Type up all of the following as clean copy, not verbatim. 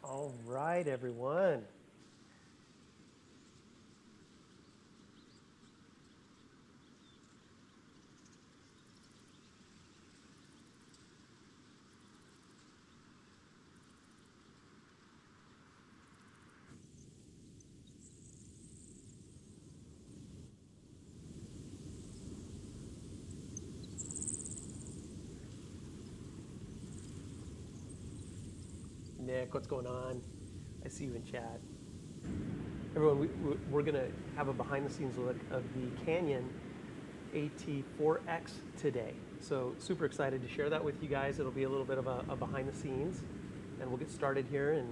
All right, everyone. Nick, what's going on? I see you in chat. Everyone, we're going to have a behind-the-scenes look of the Canyon AT4X today. So super excited to share that with you guys. It'll be a little bit of a behind-the-scenes, and we'll get started here in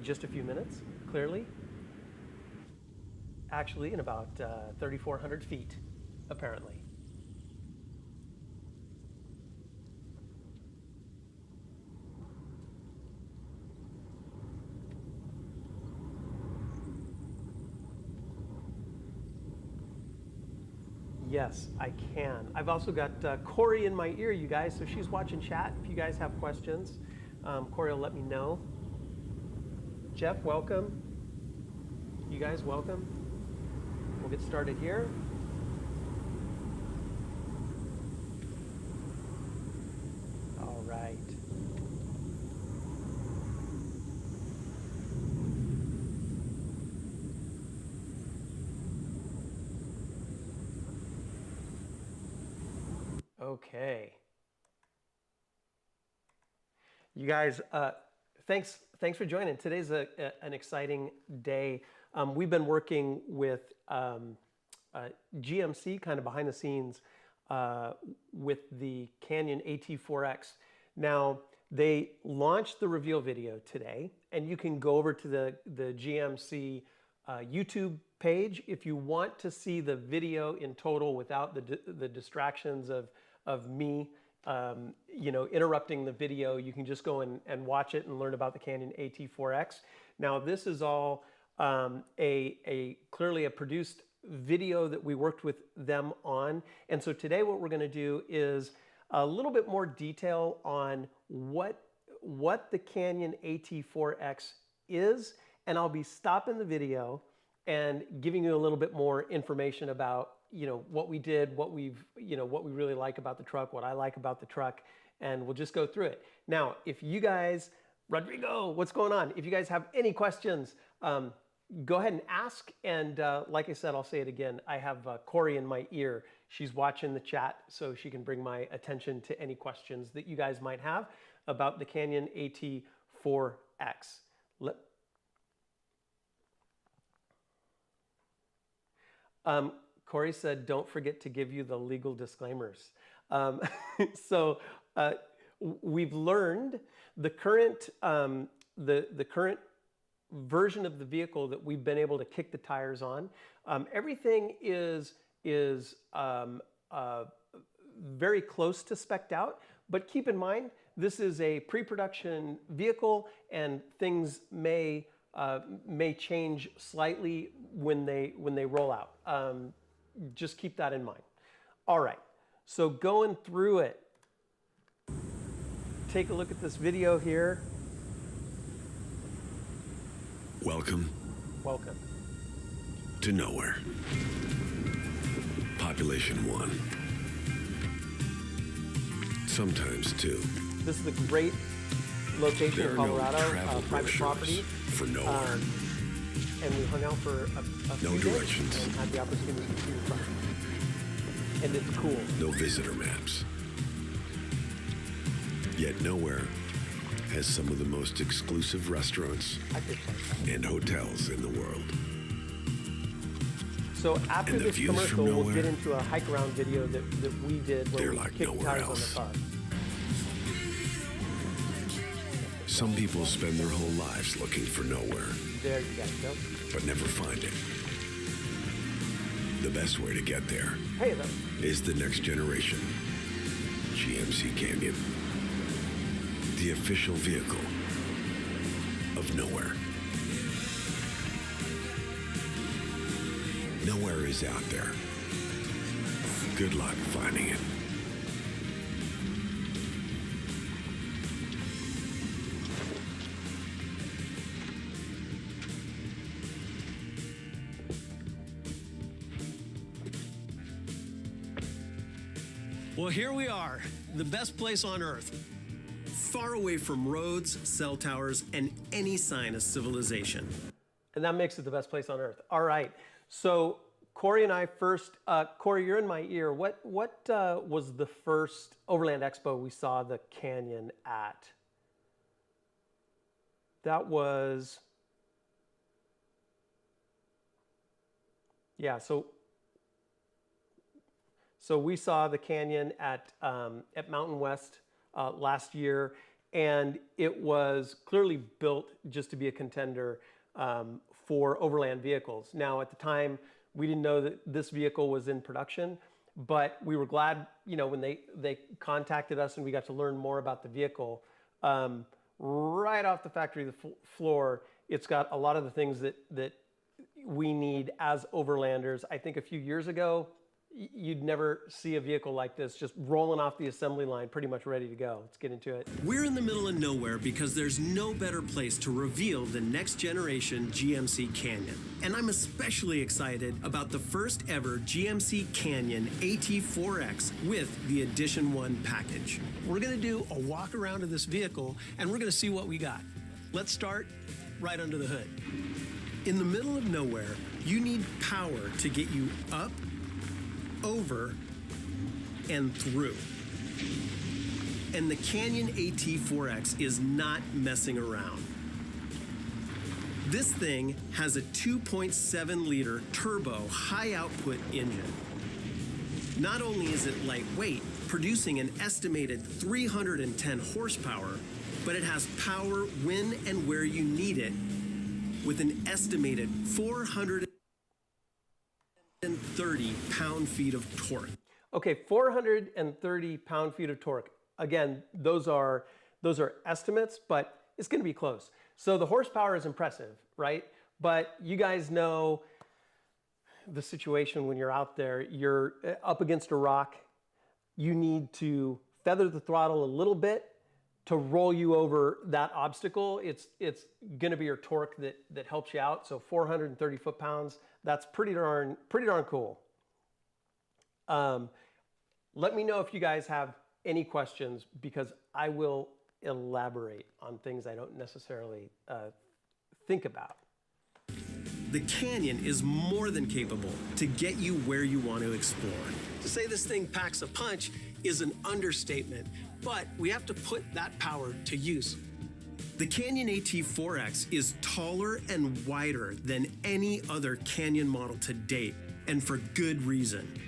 just a few minutes, clearly. Actually, in about 3,400 feet, apparently. Yes, I can. I've also got Corey in my ear, you guys, so she's watching chat. If you guys have questions, Corey will let me know. Jeff, welcome. You guys, welcome. We'll get started here. All right. Okay. You guys, thanks for joining. Today's an exciting day. We've been working with GMC kind of behind the scenes with the Canyon AT4X. Now, they launched the reveal video today, and you can go over to the GMC YouTube page if you want to see the video in total without the distractions of me interrupting the video. You can just go and watch it and learn about the Canyon AT4X. Now, this is all clearly a produced video that we worked with them on. And so today what we're going to do is a little bit more detail on what the Canyon AT4X is, and I'll be stopping the video and giving you a little bit more information about what we did, what we really like about the truck, what I like about the truck, and we'll just go through it. Now, if you guys, Rodrigo, what's going on? If you guys have any questions, go ahead and ask. And like I said, I'll say it again. I have Corey in my ear. She's watching the chat, so she can bring my attention to any questions that you guys might have about the Canyon AT4X. Corey said, don't forget to give you the legal disclaimers. We've learned the current version of the vehicle that we've been able to kick the tires on. Everything is very close to spec'd out, but keep in mind, this is a pre-production vehicle, and things may change slightly when they roll out. Just keep that in mind. All right, so going through it, take a look at this video here. Welcome to nowhere. Population 1. Sometimes 2. This is a great location in Colorado, private property. For nowhere. And we hung out for a few directions. days and had the opportunity to see the truck. And it's cool. No visitor maps. Yet nowhere has some of the most exclusive restaurants and hotels in the world. So after this commercial, we'll get into a hike around video that we did where we kicked tires on the car. Some people spend their whole lives looking for nowhere. There you guys go. But never find it. The best way to get there is the next generation GMC Canyon. The official vehicle of nowhere. Nowhere is out there. Good luck finding it. Well, here we are, the best place on Earth. Far away from roads, cell towers, and any sign of civilization. And that makes it the best place on Earth. All right, so Corey and I first, Corey, you're in my ear. What was the first Overland Expo we saw the Canyon at? That was, yeah, so we saw the Canyon at Mountain West last year, and it was clearly built just to be a contender for overland vehicles. Now, at the time, we didn't know that this vehicle was in production, but we were glad, you know, when they contacted us and we got to learn more about the vehicle. Right off the factory floor, it's got a lot of the things that we need as overlanders. I think a few years ago, you'd never see a vehicle like this just rolling off the assembly line, pretty much ready to go. Let's get into it. We're in the middle of nowhere because there's no better place to reveal the next generation GMC Canyon. And I'm especially excited about the first ever GMC Canyon AT4X with the Edition 1 package. We're gonna do a walk around of this vehicle and we're gonna see what we got. Let's start right under the hood. In the middle of nowhere, you need power to get you up, over, and through. And the Canyon AT4X is not messing around. This thing has a 2.7 liter turbo high output engine. Not only is it lightweight, producing an estimated 310 horsepower, but it has power when and where you need it with an estimated 430 pound-feet of torque. Okay, 430 pound-feet of torque. Again, those are estimates, but it's going to be close. So the horsepower is impressive, right? But you guys know the situation when you're out there. You're up against a rock. You need to feather the throttle a little bit to roll you over that obstacle. It's going to be your torque that helps you out. So 430 foot-pounds. That's pretty darn cool. Let me know if you guys have any questions, because I will elaborate on things I don't necessarily think about. The Canyon is more than capable to get you where you want to explore. To say this thing packs a punch is an understatement, but we have to put that power to use. The Canyon AT4X is taller and wider than any other Canyon model to date, and for good reason.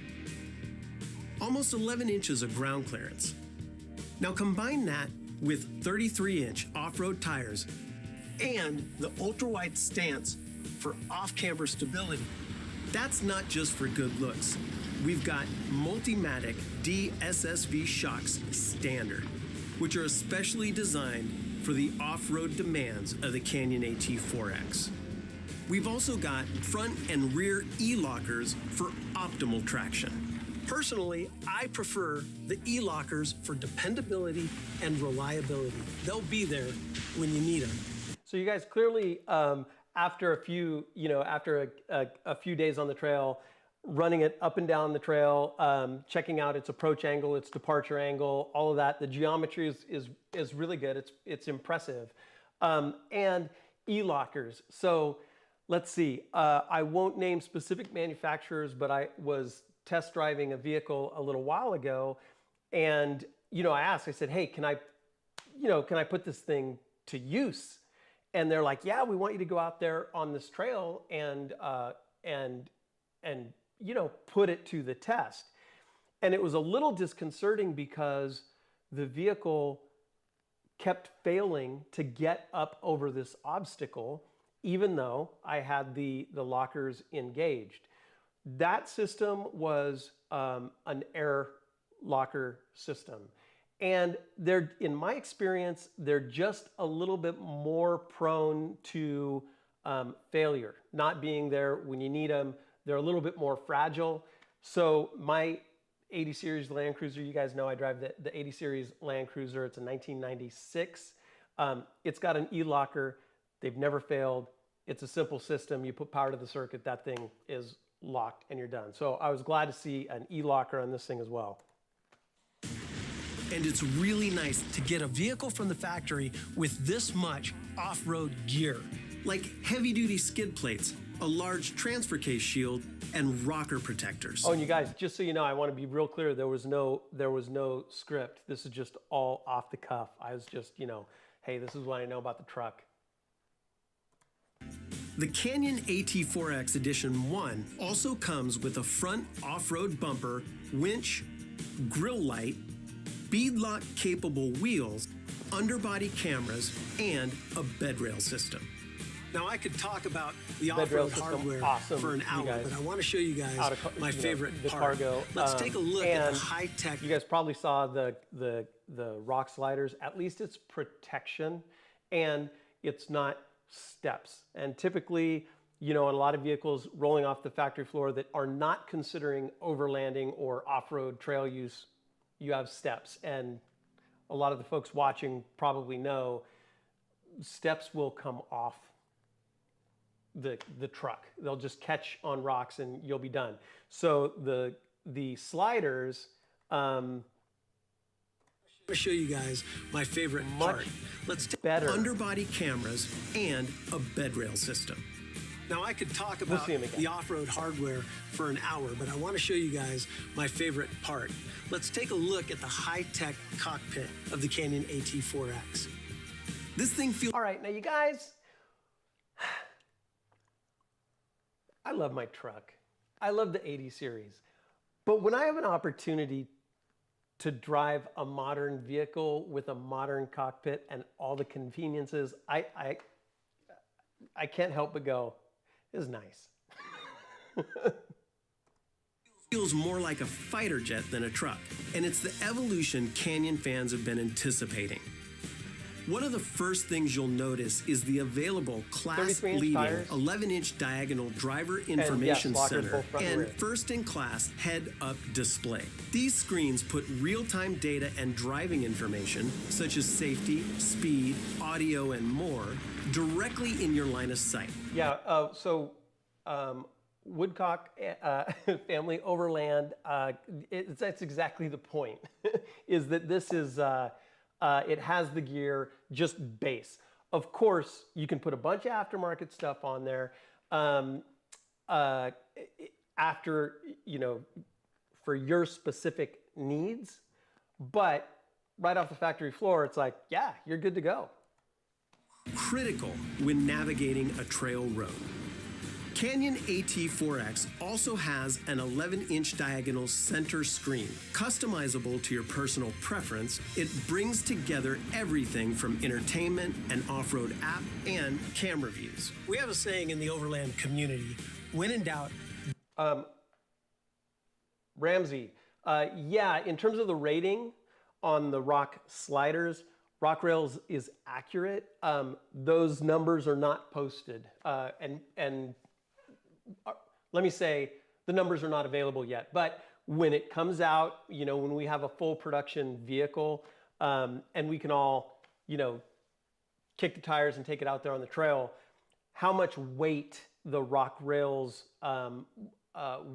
Almost 11 inches of ground clearance. Now combine that with 33-inch off-road tires and the ultra-wide stance for off-camber stability. That's not just for good looks. We've got Multimatic DSSV shocks standard, which are especially designed for the off-road demands of the Canyon AT4X. We've also got front and rear E-lockers for optimal traction. Personally, I prefer the E-lockers for dependability and reliability. They'll be there when you need them. So you guys clearly, after a few, after a few days on the trail, running it up and down the trail, checking out its approach angle, its departure angle, all of that. The geometry is really good. It's impressive. And E-lockers. So let's see. I won't name specific manufacturers, but I was test driving a vehicle a little while ago, and I asked. I said, "Hey, can I put this thing to use?" And they're like, "Yeah, we want you to go out there on this trail and put it to the test." And it was a little disconcerting because the vehicle kept failing to get up over this obstacle, even though I had the lockers engaged. That system was an air locker system. And in my experience, they're just a little bit more prone to failure, not being there when you need them. They're a little bit more fragile. So my 80 Series Land Cruiser, you guys know I drive the 80 Series Land Cruiser. It's a 1996. It's got an E-locker. They've never failed. It's a simple system. You put power to the circuit, that thing is locked and you're done. So I was glad to see an E-locker on this thing as well. And it's really nice to get a vehicle from the factory with this much off-road gear. Like heavy-duty skid plates, a large transfer case shield, and rocker protectors. Oh, and you guys, just so you know, I want to be real clear, there was no script. This is just all off the cuff. I was just, you know, hey, this is what I know about the truck. The Canyon AT4X Edition 1 also comes with a front off-road bumper, winch, grille light, beadlock capable wheels, underbody cameras, and a bed rail system. Now, I could talk about the off-road hardware for an hour, but I want to show you guys my favorite part. Cargo. Let's take a look at the high-tech. You guys probably saw the rock sliders. At least it's protection, and it's not steps. And typically, you know, in a lot of vehicles rolling off the factory floor that are not considering overlanding or off-road trail use, you have steps. And a lot of the folks watching probably know steps will come off the truck. They'll just catch on rocks and you'll be done. So the sliders, I'm going to show you guys my favorite part. Let's take underbody cameras and a bed rail system. Now, I could talk about the off-road hardware for an hour, but I want to show you guys my favorite part. Let's take a look at the high-tech cockpit of the Canyon AT4X. This thing feels... All right, now you guys, I love my truck. I love the 80 series. But when I have an opportunity to drive a modern vehicle with a modern cockpit and all the conveniences, I can't help but go, this is nice. Feels more like a fighter jet than a truck, and it's the evolution Canyon fans have been anticipating. One of the first things you'll notice is the available class-leading 11-inch diagonal driver information center and first-in-class head-up display. These screens put real-time data and driving information, such as safety, speed, audio, and more, directly in your line of sight. Yeah, Woodcock family Overland, that's exactly the point, is that this is... it has the gear, just base. Of course, you can put a bunch of aftermarket stuff on there after, you know, for your specific needs. But right off the factory floor, it's like, yeah, you're good to go. Critical when navigating a trail road. Canyon AT4X also has an 11-inch diagonal center screen. Customizable to your personal preference, it brings together everything from entertainment, an off-road app, and camera views. We have a saying in the Overland community, when in doubt... Ramsey, yeah, in terms of the rating on the rock sliders, Rock Rails is accurate. Those numbers are not posted. Let me say, the numbers are not available yet, but when it comes out, you know, when we have a full production vehicle and we can all, you know, kick the tires and take it out there on the trail, how much weight the Rock Rails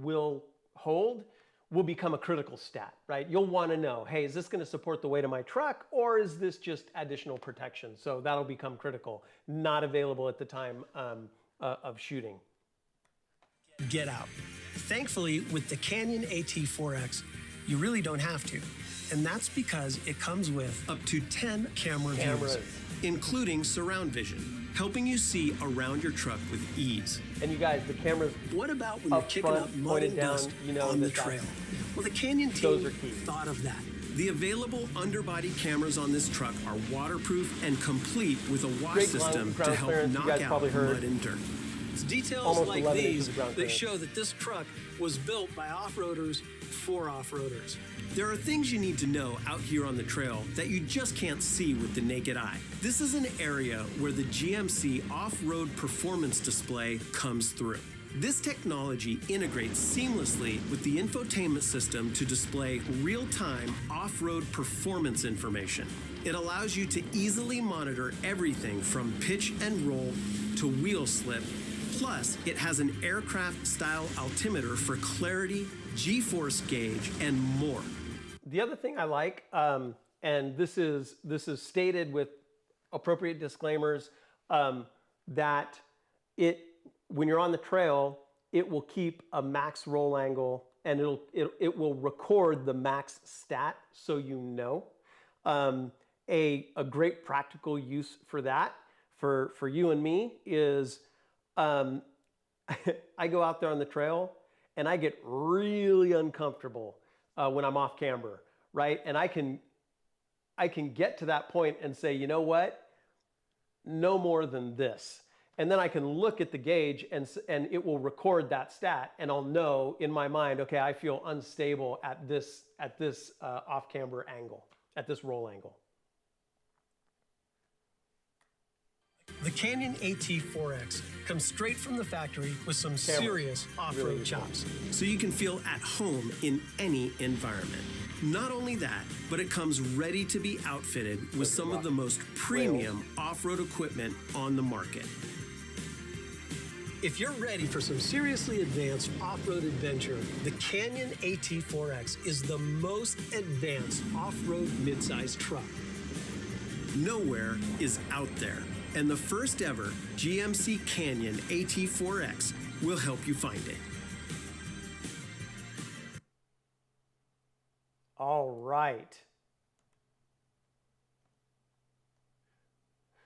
will hold will become a critical stat, right? You'll want to know, hey, is this going to support the weight of my truck or is this just additional protection? So that'll become critical, not available at the time of shooting. Get out. Thankfully, with the Canyon AT4X, you really don't have to. And that's because it comes with up to 10 cameras, including surround vision, helping you see around your truck with ease. And you guys, the cameras. What about when you're kicking up mud and dust on the trail? Well, the Canyon team thought of that. The available underbody cameras on this truck are waterproof and complete with a wash system to help knock out mud and dirt. It's details like these that show that this truck was built by off-roaders for off-roaders. There are things you need to know out here on the trail that you just can't see with the naked eye. This is an area where the GMC off-road performance display comes through. This technology integrates seamlessly with the infotainment system to display real-time off-road performance information. It allows you to easily monitor everything from pitch and roll to wheel slip. Plus, it has an aircraft-style altimeter for clarity, G-force gauge, and more. The other thing I like, and this is stated with appropriate disclaimers, that when you're on the trail, it will keep a max roll angle, and it will record the max stat, so you know. A great practical use for that, for you and me, is I go out there on the trail and I get really uncomfortable when I'm off camber, right? And I can get to that point and say, you know what? No more than this. And then I can look at the gauge and it will record that stat, and I'll know in my mind, okay, I feel unstable at this off camber angle, at this roll angle. The Canyon AT4X comes straight from the factory with some serious off-road chops, so you can feel at home in any environment. Not only that, but it comes ready to be outfitted with some of the most premium off-road equipment on the market. If you're ready for some seriously advanced off-road adventure, the Canyon AT4X is the most advanced off-road midsize truck. Nowhere is out there, and the first ever GMC Canyon AT4X will help you find it. All right.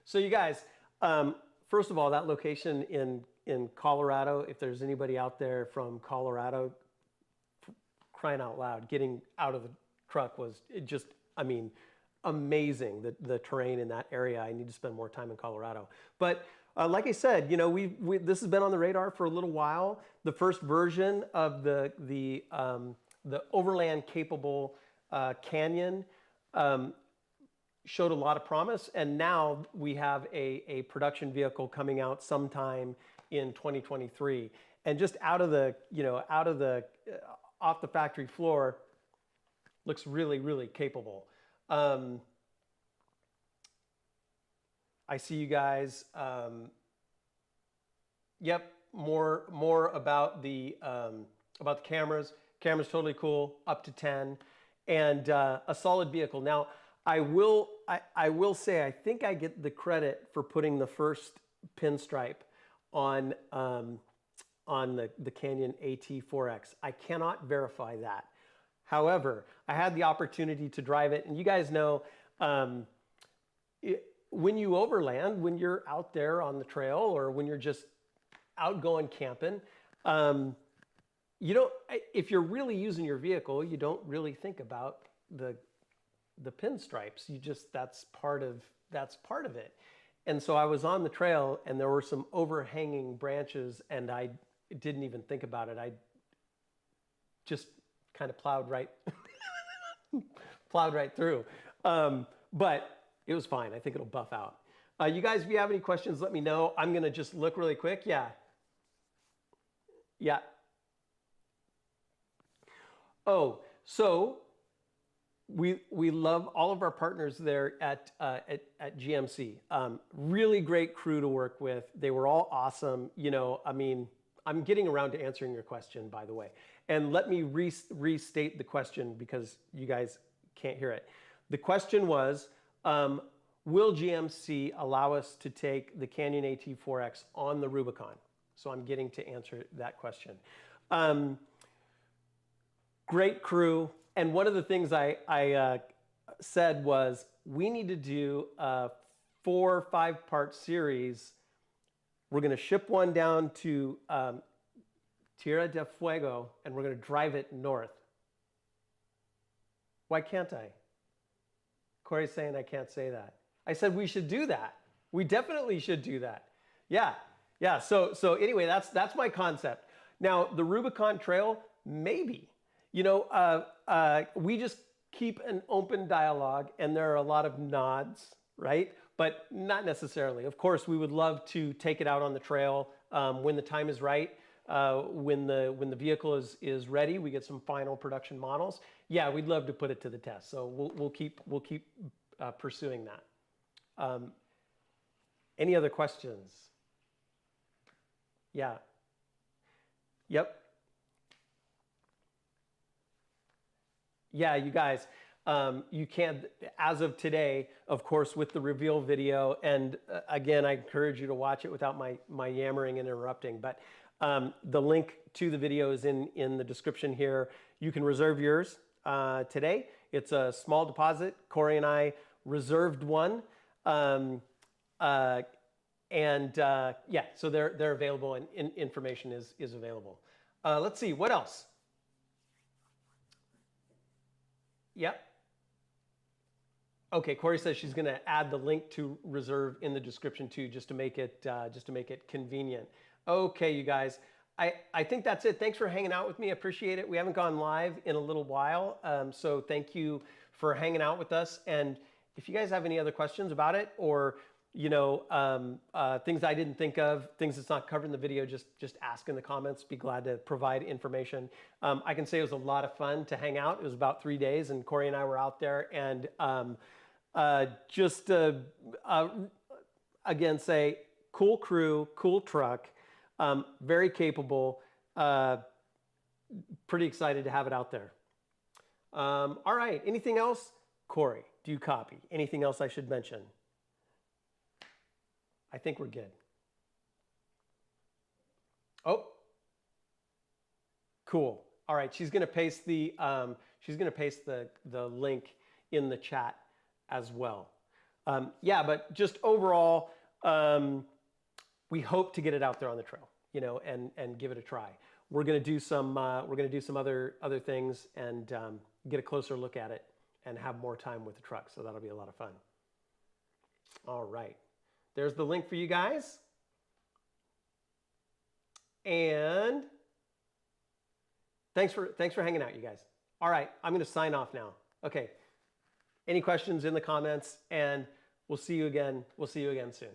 So you guys, first of all, that location in Colorado, if there's anybody out there from Colorado, crying out loud, getting out of the truck was just, I mean, amazing, the terrain in that area. I need to spend more time in Colorado. But like I said, you know, this has been on the radar for a little while. The first version of the overland capable Canyon showed a lot of promise, and now we have a production vehicle coming out sometime in 2023, and just off the factory floor, looks really, really capable. I see you guys. Yep, more about the cameras. Camera's totally cool, up to 10, and a solid vehicle. Now, I will say I think I get the credit for putting the first pinstripe on the Canyon AT4X. I cannot verify that. However, I had the opportunity to drive it, and you guys know, when you overland, when you're out there on the trail, or when you're just out going camping, if you're really using your vehicle, you don't really think about the pinstripes. That's part of it. And so I was on the trail, and there were some overhanging branches, and I didn't even think about it. I just kind of plowed right through. But it was fine. I think it'll buff out. You guys, if you have any questions, let me know. I'm going to just look really quick. Yeah. Oh, so we love all of our partners there at GMC. Really great crew to work with. They were all awesome. You know, I mean, I'm getting around to answering your question, by the way. And let me restate the question, because you guys can't hear it. The question was, will GMC allow us to take the Canyon AT4X on the Rubicon? So I'm getting to answer that question. Great crew. And one of the things I said was, we need to do a 4 or 5 part series. We're going to ship one down to Tierra del Fuego, and we're going to drive it north. Why can't I? Corey's saying I can't say that. I said we should do that. We definitely should do that. Yeah. So anyway, that's my concept. Now, the Rubicon Trail, maybe. You know, we just keep an open dialogue, and there are a lot of nods, right? But not necessarily. Of course, we would love to take it out on the trail when the time is right, when the vehicle is ready. We get some final production models. Yeah, we'd love to put it to the test. So we'll keep pursuing that. Any other questions? Yeah. Yep. Yeah, you guys, you can't, as of today, of course, with the reveal video, and again, I encourage you to watch it without my yammering and interrupting, but the link to the video is in the description here. You can reserve yours today. It's a small deposit. Corey and I reserved one. Yeah, so they're available, and information is available. Let's see, what else? Yep. Okay, Corey says she's going to add the link to reserve in the description too, just to make it convenient. Okay, you guys, I think that's it. Thanks for hanging out with me. I appreciate it. We haven't gone live in a little while, so thank you for hanging out with us. And if you guys have any other questions about it, or things I didn't think of, things that's not covered in the video, just ask in the comments. Be glad to provide information. I can say it was a lot of fun to hang out. It was about 3 days, and Corey and I were out there, and again, say cool crew, cool truck, very capable. Pretty excited to have it out there. All right, anything else? Corey, do you copy? Anything else I should mention? I think we're good. Oh, cool. All right, she's gonna paste the link in the chat as well. Yeah, but just overall, we hope to get it out there on the trail, and give it a try. We're gonna do some other things, and get a closer look at it and have more time with the truck. So that'll be a lot of fun. All right. There's the link for you guys. And thanks for hanging out, you guys. All right, I'm going to sign off now. Okay. Any questions in the comments, and we'll see you again. We'll see you again soon.